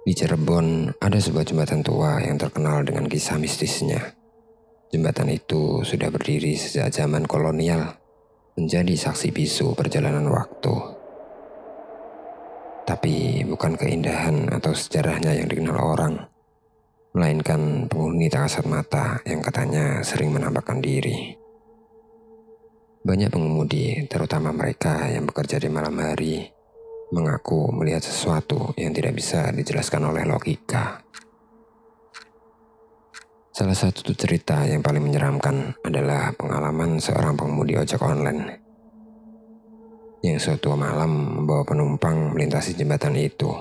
Di Cirebon, ada sebuah jembatan tua yang terkenal dengan kisah mistisnya. Jembatan itu sudah berdiri sejak zaman kolonial, menjadi saksi bisu perjalanan waktu. Tapi bukan keindahan atau sejarahnya yang dikenal orang, melainkan penghuni tak kasat mata yang katanya sering menampakkan diri. Banyak pengemudi, terutama mereka yang bekerja di malam hari, mengaku melihat sesuatu yang tidak bisa dijelaskan oleh logika. Salah satu cerita yang paling menyeramkan adalah pengalaman seorang pengemudi ojek online yang suatu malam membawa penumpang melintasi jembatan itu.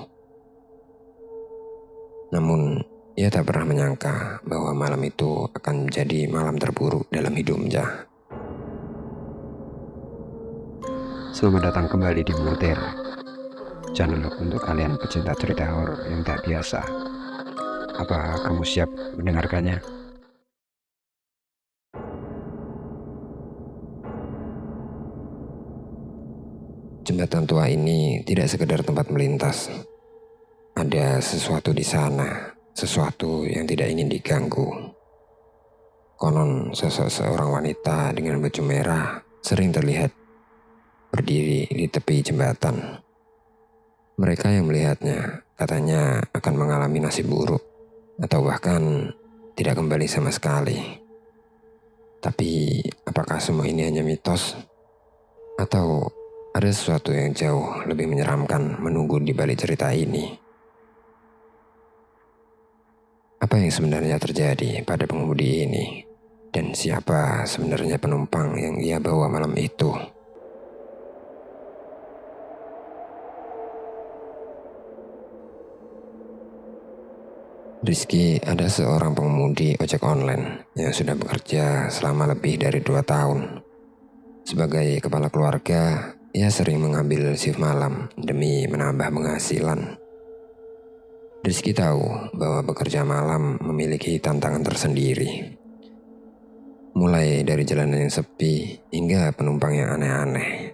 Namun, ia tak pernah menyangka bahwa malam itu akan menjadi malam terburuk dalam hidupnya. Selamat datang kembali di Motir, channel untuk kalian pecinta cerita horor yang tak biasa. Apa kamu siap mendengarkannya? Jembatan tua ini tidak sekedar tempat melintas. Ada sesuatu di sana, sesuatu yang tidak ingin diganggu. Konon sosok seorang wanita dengan baju merah sering terlihat berdiri di tepi jembatan. Mereka yang melihatnya katanya akan mengalami nasib buruk atau bahkan tidak kembali sama sekali. Tapi apakah semua ini hanya mitos? Atau ada sesuatu yang jauh lebih menyeramkan menunggu di balik cerita ini? Apa yang sebenarnya terjadi pada pengemudi ini? Dan siapa sebenarnya penumpang yang ia bawa malam itu? Rizky ada seorang pengemudi ojek online yang sudah bekerja selama lebih dari 2 tahun. Sebagai kepala keluarga, ia sering mengambil shift malam demi menambah penghasilan. Rizky tahu bahwa bekerja malam memiliki tantangan tersendiri. Mulai dari jalanan yang sepi hingga penumpang yang aneh-aneh.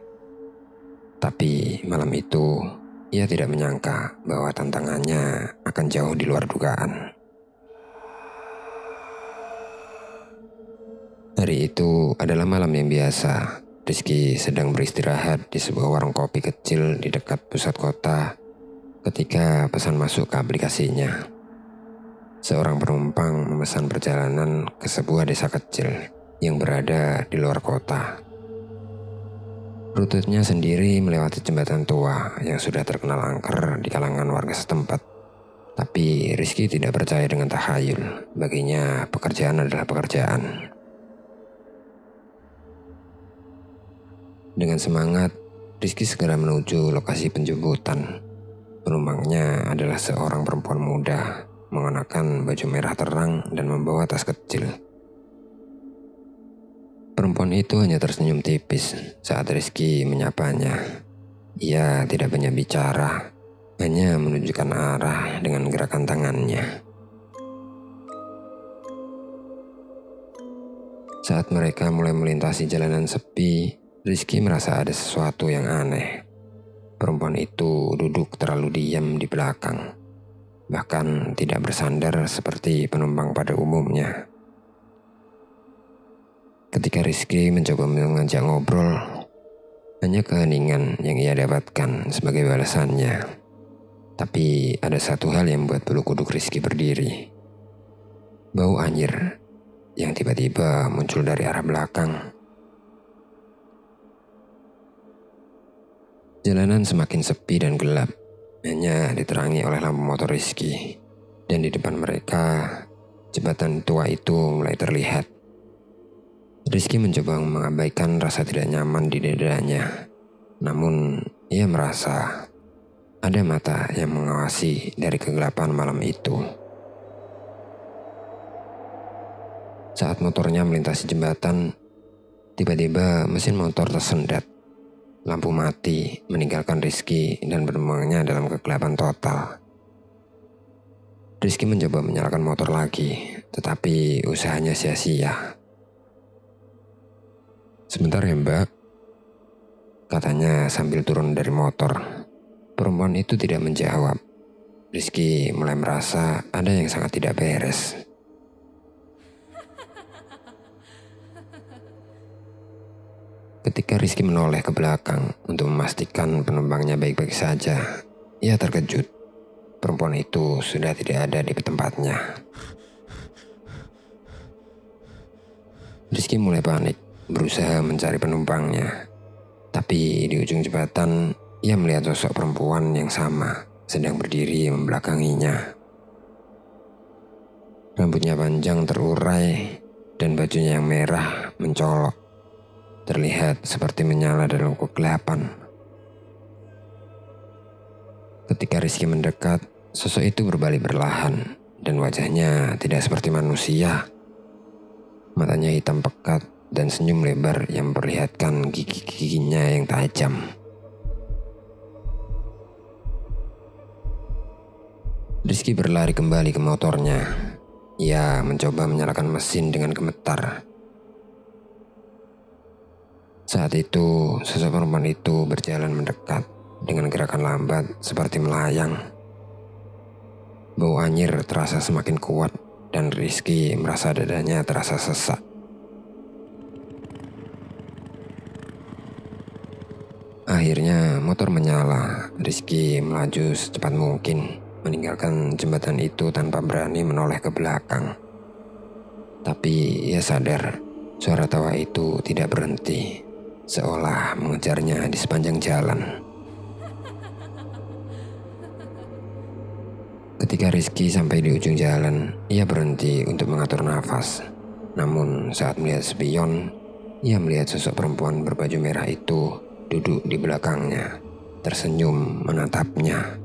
Tapi malam itu, ia tidak menyangka bahwa tantangannya akan jauh di luar dugaan. Hari itu adalah malam yang biasa. Rizky sedang beristirahat di sebuah warung kopi kecil di dekat pusat kota ketika pesan masuk ke aplikasinya. Seorang penumpang memesan perjalanan ke sebuah desa kecil yang berada di luar kota. Rutenya sendiri melewati jembatan tua yang sudah terkenal angker di kalangan warga setempat. Tapi Rizky tidak percaya dengan tahayul. Baginya pekerjaan adalah pekerjaan. Dengan semangat, Rizky segera menuju lokasi penjemputan. Penumpangnya adalah seorang perempuan muda, mengenakan baju merah terang dan membawa tas kecil. Perempuan itu hanya tersenyum tipis saat Rizky menyapanya. Ia tidak banyak bicara, hanya menunjukkan arah dengan gerakan tangannya. Saat mereka mulai melintasi jalanan sepi, Rizky merasa ada sesuatu yang aneh. Perempuan itu duduk terlalu diam di belakang, bahkan tidak bersandar seperti penumpang pada umumnya. Ketika Rizky mencoba mengajak ngobrol, hanya keheningan yang ia dapatkan sebagai balasannya. Tapi ada satu hal yang membuat bulu kuduk Rizky berdiri. Bau anyir yang tiba-tiba muncul dari arah belakang. Jalanan semakin sepi dan gelap, hanya diterangi oleh lampu motor Rizky. Dan di depan mereka, jembatan tua itu mulai terlihat. Rizky mencoba mengabaikan rasa tidak nyaman di dadanya. Namun, ia merasa ada mata yang mengawasi dari kegelapan malam itu. Saat motornya melintasi jembatan, tiba-tiba mesin motor tersendat. Lampu mati, meninggalkan Rizky dan penumpangnya dalam kegelapan total. Rizky mencoba menyalakan motor lagi, tetapi usahanya sia-sia. "Sebentar ya mbak," katanya sambil turun dari motor. Perempuan itu tidak menjawab. Rizky mulai merasa ada yang sangat tidak beres. Ketika Rizky menoleh ke belakang untuk memastikan penumpangnya baik-baik saja, ia terkejut. Perempuan itu sudah tidak ada di tempatnya. Rizky mulai panik, berusaha mencari penumpangnya. Tapi di ujung jembatan, ia melihat sosok perempuan yang sama sedang berdiri membelakanginya. Rambutnya panjang terurai dan bajunya yang merah mencolok. Terlihat seperti menyala dalam kegelapan. Ketika Rizky mendekat, sosok itu berbalik perlahan dan wajahnya tidak seperti manusia. Matanya hitam pekat dan senyum lebar yang memperlihatkan gigi-giginya yang tajam. Rizky berlari kembali ke motornya. Ia mencoba menyalakan mesin dengan gemetar. Saat itu, sosok perempuan itu berjalan mendekat dengan gerakan lambat seperti melayang. Bau anyir terasa semakin kuat dan Rizky merasa dadanya terasa sesak. Akhirnya motor menyala. Rizky melaju secepat mungkin, meninggalkan jembatan itu tanpa berani menoleh ke belakang. Tapi ia sadar, suara tawa itu tidak berhenti, seolah mengejarnya di sepanjang jalan. Ketika Rizky sampai di ujung jalan, ia berhenti untuk mengatur nafas. Namun saat melihat spion, ia melihat sosok perempuan berbaju merah itu duduk di belakangnya, tersenyum menatapnya.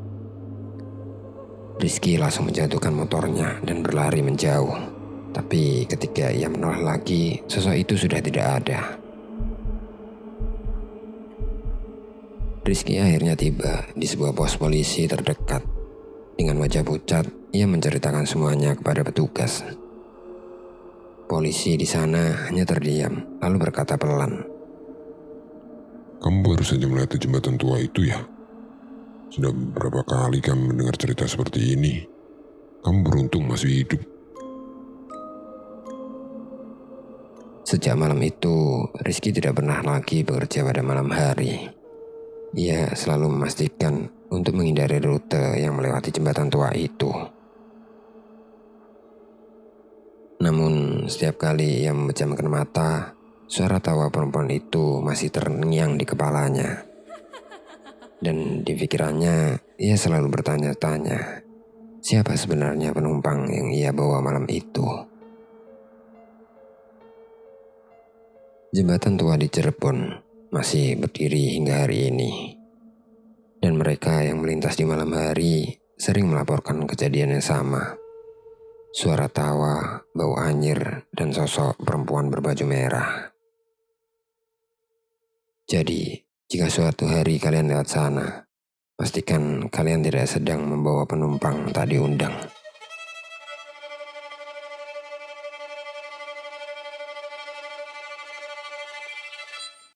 Rizky langsung menjatuhkan motornya dan berlari menjauh. Tapi ketika ia menoleh lagi, sosok itu sudah tidak ada. Rizky akhirnya tiba di sebuah pos polisi terdekat. Dengan wajah pucat, ia menceritakan semuanya kepada petugas. Polisi di sana hanya terdiam, lalu berkata pelan. Kamu baru saja melihat jembatan tua itu ya? Sudah beberapa kali kami mendengar cerita seperti ini. Kamu beruntung masih hidup. Sejak malam itu, Rizky tidak pernah lagi bekerja pada malam hari. Ia selalu memastikan untuk menghindari rute yang melewati jembatan tua itu. Namun, setiap kali ia memejamkan mata, suara tawa perempuan itu masih terngiang di kepalanya. Dan di pikirannya, ia selalu bertanya-tanya, siapa sebenarnya penumpang yang ia bawa malam itu? Jembatan tua di Cirebon masih berdiri hingga hari ini. Dan mereka yang melintas di malam hari sering melaporkan kejadian yang sama. Suara tawa, bau anyir, dan sosok perempuan berbaju merah. Jadi, jika suatu hari kalian lewat sana, pastikan kalian tidak sedang membawa penumpang tak diundang.